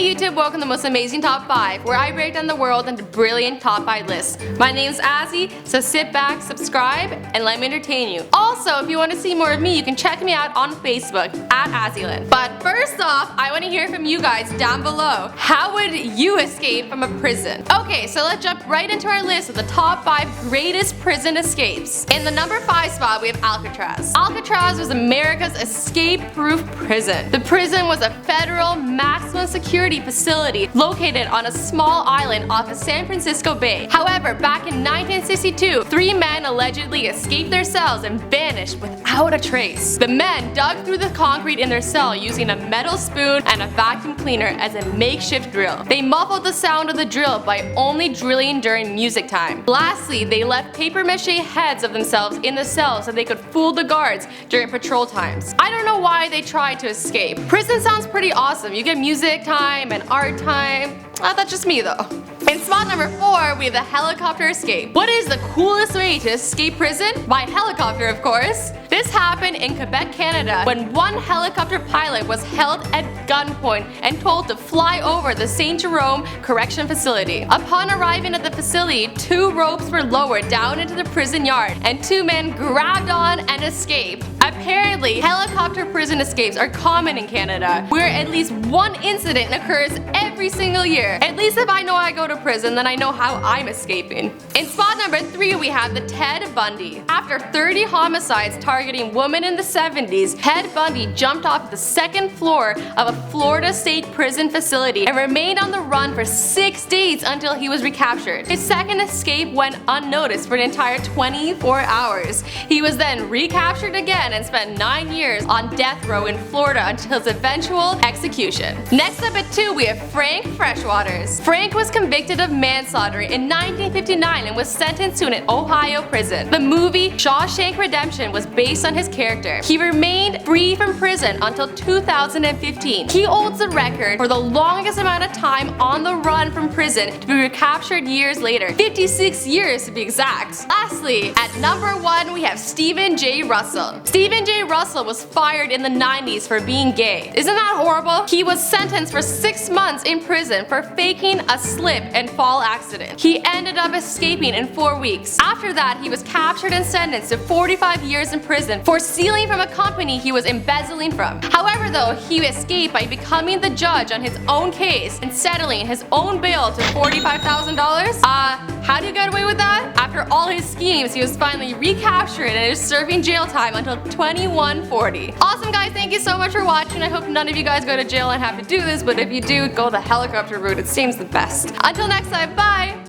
YouTube, welcome to the most amazing top 5, where I break down the world into brilliant top 5 lists. My name's Azzy, so sit back, subscribe, and let me entertain you. Also, if you want to see more of me, you can check me out on Facebook at Azzylyn. But first off, I want to hear from you guys down below. How would you escape from a prison? Okay, so let's jump right into our list of the top 5 greatest prison escapes. In the number 5 spot, we have Alcatraz. Alcatraz was America's escape-proof prison. The prison was a federal maximum security facility located on a small island off of San Francisco Bay. However, back in 1962, 3 men allegedly escaped their cells and vanished without a trace. The men dug through the concrete in their cell using a metal spoon and a vacuum cleaner as a makeshift drill. They muffled the sound of the drill by only drilling during music time. Lastly, they left paper mache heads of themselves in the cell so they could fool the guards during patrol times. I don't know why they tried to escape. Prison sounds pretty awesome. You get music time and art time. That's just me though. In spot number 4, we have the helicopter escape. What is the coolest way to escape prison? By helicopter, of course. This happened in Quebec, Canada, when one helicopter pilot was held at gunpoint and told to fly over the St. Jerome Correction Facility. Upon arriving at the facility, 2 ropes were lowered down into the prison yard, and 2 men grabbed on and escaped. Apparently, helicopter prison escapes are common in Canada, where at least one incident occurs every single year. At least if I know I go to prison, then I know how I'm escaping. In spot number 3, we have the Ted Bundy. After 30 homicides targeting women in the 70s, Ted Bundy jumped off the 2nd floor of a Florida State prison facility and remained on the run for 6 days until he was recaptured. His second escape went unnoticed for an entire 24 hours. He was then recaptured again and spent 9 years on death row in Florida until his eventual execution. Next up at 2, we have Frank Freshwaters. Frank was convicted of manslaughter in 1959 and was sentenced to an Ohio prison. The movie Shawshank Redemption was based on his character. He remained free from prison until 2015. He holds the record for the longest amount of time on the run from prison to be recaptured years later. 56 years to be exact. Lastly, at number 1, we have Stephen J. Russell. Stephen J. Russell was fired in the 90s for being gay. Isn't that horrible? He was sentenced for 6 months in prison for faking a slip and fall accident. He ended up escaping in 4 weeks. After that, he was captured and sentenced to 45 years in prison for stealing from a company he was embezzling from. However though, he escaped by becoming the judge on his own case and settling his own bail to $45,000. How do you get away with that? After all his schemes, he was finally recaptured and is serving jail time until 2140. Awesome guys, thank you so much for watching. I hope none of you guys go to jail and have to do this, but if you do, go the helicopter route. It seems the best. Until next time, bye!